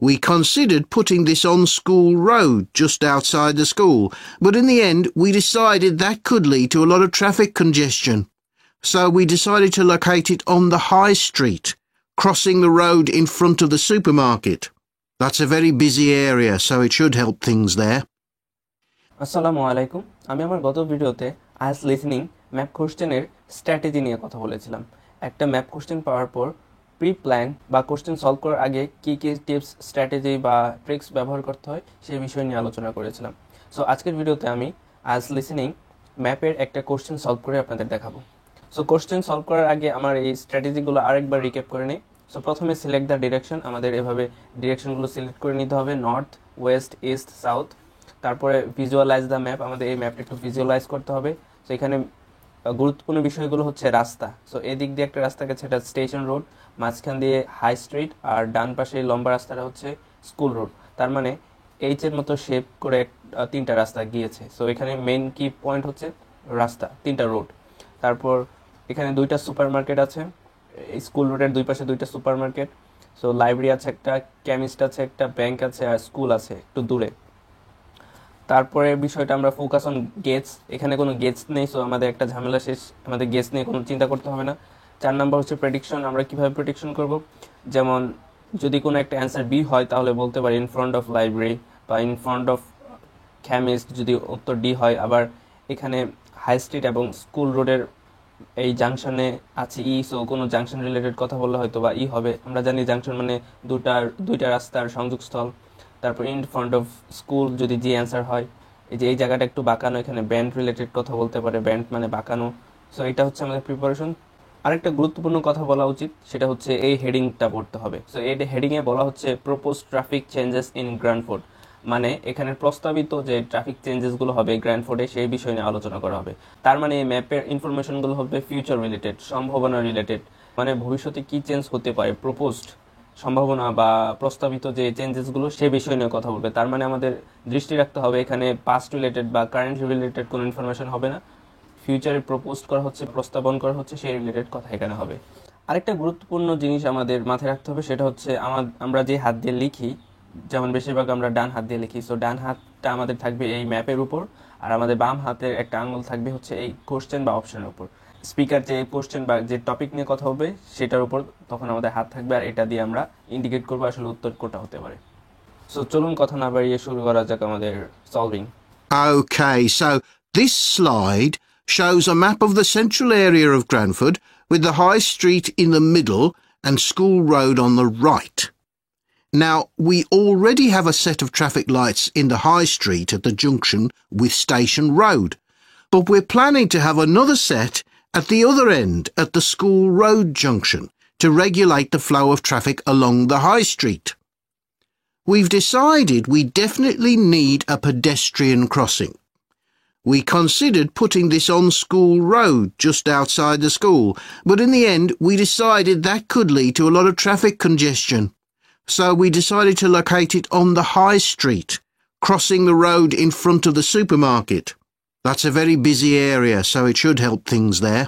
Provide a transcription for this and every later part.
We considered putting this on School Road, just outside the school, but in the end we decided that could lead to a lot of traffic congestion. So we decided to locate it on the High Street, crossing the road in front of the supermarket. That's a very busy area, so it should help things there. আসসালামু আলাইকুম। আমি আমার গত ভিডিওতে IELTS listening map কোশ্চেনের strategy নিয়ে কথা বলেছিলাম। একটা ম্যাপ কোশ্চেন পাওয়ার পর প্রি প্ল্যান বা কোশ্চেন সলভ করার আগে কী কী টিপস, স্ট্র্যাটেজি বা ট্রিক্স ব্যবহার করতে হয় সেই বিষয় নিয়ে আলোচনা করেছিলাম। সো আজকের ভিডিওতে আমি আইএলটিএস লিসেনিং ম্যাপের একটা কোশ্চেন সলভ করে আপনাদের দেখাবো। সো কোশ্চেন সলভ করার আগে আমার এই স্ট্র্যাটেজিগুলো আরেকবার রিক্যাপ করে নিই। সো প্রথমে সিলেক্ট দ্য ডিরেকশন, আমাদের এভাবে ডিরেকশনগুলো সিলেক্ট করে নিতে হবে, নর্থ, ওয়েস্ট, ইস্ট, সাউথ। তারপরে ভিজুয়ালাইজ দ্য ম্যাপ, আমাদের এই ম্যাপটা একটু ভিজুয়ালাইজ করতে হবে। সো এখানে গুরুত্বপূর্ণ বিষয়গুলো হচ্ছে রাস্তা। সো এদিক দিয়ে একটা রাস্তা গেছে, এটা স্টেশন রোড, মাঝখান দিয়ে হাই স্ট্রিট, আর ডান পাশে লম্বা রাস্তাটা হচ্ছে স্কুল রোড। তার মানে এইচের মতো শেপ করে তিনটা রাস্তা গিয়েছে। সো এখানে মেইন কি পয়েন্ট হচ্ছে রাস্তা, তিনটা রোড। তারপর এখানে দুইটা সুপার মার্কেট আছে, স্কুল রোডের দুই পাশে দুইটা সুপার মার্কেট। সো লাইব্রেরি আছে একটা, কেমিস্ট আছে একটা, ব্যাংক আছে, আর স্কুল আছে একটু দূরে। তারপরে বিষয়টা আমরা ফোকাস অন গেটস, এখানে কোনো গেটস নেই, সো আমাদের একটা ঝামেলা শেষ, আমাদের গেটস নিয়ে কোনো চিন্তা করতে হবে না। 4 নম্বর হচ্ছে প্রেডিকশন, আমরা কীভাবে প্রেডিকশন করব। যেমন যদি কোনো একটা অ্যান্সার বি হয় তাহলে বলতে পারি ইন ফ্রন্ট অফ লাইব্রেরি বা ইন ফ্রন্ট অফ কেমিস্ট, যদি উত্তর ডি হয়। আবার এখানে হাই স্ট্রিট এবং স্কুল রোডের এই জাংশনে আছে ই, সো কোনো জাংশন রিলেটেড কথা বললে হয়তো বা ই হবে। আমরা জানি জাংশন মানে দুইটা রাস্তার সংযোগস্থল। তারপর ইন ফ্রন্ট অফ স্কুল যদি জি অ্যান্সার হয়, এই যে এই জায়গাটা একটু বাঁকানো, এখানে ব্যান্ড রিলেটেড কথা বলতে পারে, ব্যান্ড মানে বাঁকানো। সো এটা হচ্ছে আমাদের প্রিপারেশন। আরেকটা গুরুত্বপূর্ণ কথা বলা উচিত, সেটা হচ্ছে এই হেডিংটা পড়তে হবে। সো এই হেডিংয়ে বলা হচ্ছে প্রপোজ ট্রাফিক চেঞ্জেস ইন গ্র্যান্ডফোর্ড, মানে এখানে প্রস্তাবিত যে ট্রাফিক চেঞ্জেসগুলো হবে গ্র্যান্ডফোর্ডে সেই বিষয় নিয়ে আলোচনা করা হবে। তার মানে এই ম্যাপের ইনফরমেশনগুলো হবে ফিউচার রিলেটেড, সম্ভাবনা রিলেটেড, মানে ভবিষ্যতে কি চেঞ্জ হতে পারে, প্রপোজড সম্ভাবনা বা প্রস্তাবিত যে চেঞ্জেসগুলো সে বিষয় নিয়ে কথা বলবে। তার মানে আমাদের দৃষ্টি রাখতে হবে এখানে পাস্ট রিলেটেড বা কারেন্ট রিলেটেড কোনো ইনফরমেশন হবে না, ফিউচারে প্রপোজ করা হচ্ছে, প্রস্তাবন করা হচ্ছে, সেই রিলেটেড কথা এখানে হবে। আরেকটা গুরুত্বপূর্ণ জিনিস আমাদের মাথায় রাখতে হবে, সেটা হচ্ছে আমরা যে হাত দিয়ে লিখি, যেমন বেশিরভাগ আমরা ডান হাত দিয়ে লিখি, সো ডান হাতটা আমাদের থাকবে এই ম্যাপের উপর, আর আমাদের বাম হাতের একটা আঙুল থাকবে হচ্ছে এই কোশ্চেন বা অপশনের উপর। স্পিকার যে কোশ্চেন বা যে টপিক নিয়ে কথা হবে সেটার উপর তখন আমাদের হাত থাকবে, আর এটা দিয়ে আমরা ইন্ডিকেট করবো আসলে উত্তর কোনটা হতে পারে। সো চলুন কথা না বাড়িয়ে শুরু করা যাক আমাদের solving. Okay, so this slide shows a map of the central area of Granford with the High Street in the middle and School Road on the right. Now, we already have a set of traffic lights in the High Street at the junction with Station Road, but we're planning to have another set at the other end at the School Road junction to regulate the flow of traffic along the High Street. We've decided we definitely need a pedestrian crossing. We considered putting this on School Road, just outside the school, but in the end we decided that could lead to a lot of traffic congestion. So we decided to locate it on the High Street, crossing the road in front of the supermarket. That's a very busy area, so it should help things there.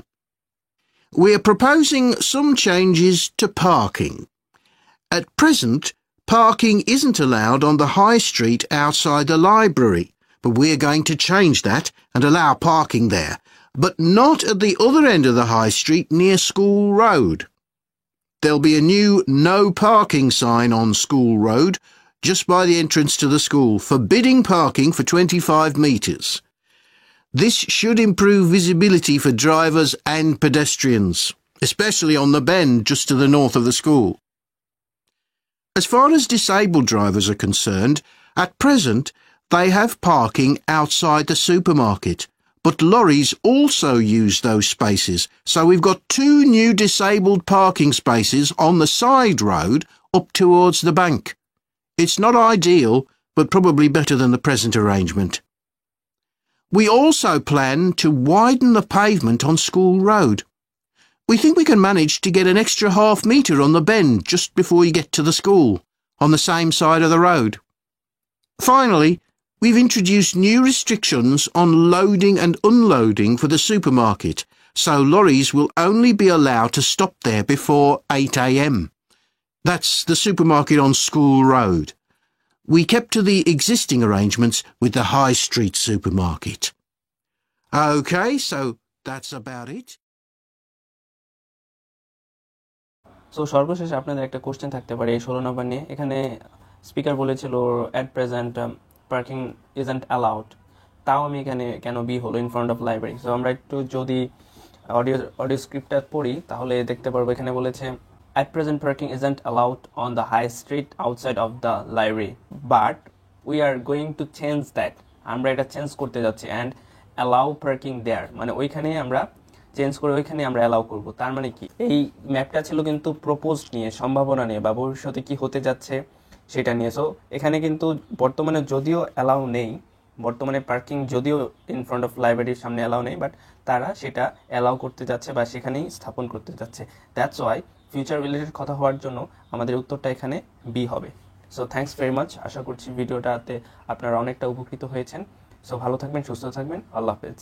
We are proposing some changes to parking. At present, parking isn't allowed on the High Street outside the library, but we're going to change that and allow parking there, but not at the other end of the High Street near School Road. There'll be a new no parking sign on School Road just by the entrance to the school, forbidding parking for 25 metres. This should improve visibility for drivers and pedestrians, especially on the bend just to the north of the school. As far as disabled drivers are concerned, at present they have parking outside the supermarket, but lorries also use those spaces, so we've got 2 new disabled parking spaces on the side road up towards the bank. It's not ideal, but probably better than the present arrangement. We also plan to widen the pavement on School Road. We think we can manage to get an extra half metre on the bend just before you get to the school, on the same side of the road. Finally, we've introduced new restrictions on loading and unloading for the supermarket, so lorries will only be allowed to stop there before 8 a.m. That's the supermarket on School Road. We kept to the existing arrangements with the High Street supermarket. OK, so that's about it. So সর্বশেষ আপনাদের একটা question থাকতে পারে এই 16 নম্বর নিয়ে। এখানে speaker বলেছিল at present parking isn't allowed, তাও আমি এখানে কেন বি হলো in front of library. So আমরা একটু যদি অডিও স্ক্রিপ্টটা পড়ি তাহলে দেখতে পারবো এখানে বলেছে at present parking isn't allowed on the high street outside of the library, but we are going to change that, আমরা এটা চেঞ্জ করতে যাচ্ছি, অ্যান্ড অ্যালাউ পার্কিং দেয়ার, মানে ওইখানে আমরা চেঞ্জ করে ওইখানে আমরা অ্যালাউ করব। তার মানে কি, এই ম্যাপটা ছিল কিন্তু প্রপোজড নিয়ে, সম্ভাবনা নিয়ে বা ভবিষ্যতে কি হতে যাচ্ছে সেটা নিয়ে। সো এখানে কিন্তু বর্তমানে যদিও অ্যালাউ নেই, বর্তমানে পার্কিং যদিও ইন ফ্রন্ট অফ লাইব্রেরির সামনে অ্যালাউ নেই, বাট তারা সেটা অ্যালাউ করতে যাচ্ছে বা সেখানেই স্থাপন করতে যাচ্ছে। দ্যাটস ওয়াই ফিউচার রিলেটেড কথা হওয়ার জন্য আমাদের উত্তরটা এখানে বি হবে। সো থ্যাঙ্কস ভেরি মাচ, আশা করছি ভিডিওটাতে আপনারা অনেকটা উপকৃত হয়েছেন। সো ভালো থাকবেন, সুস্থ থাকবেন, আল্লাহ হাফেজ।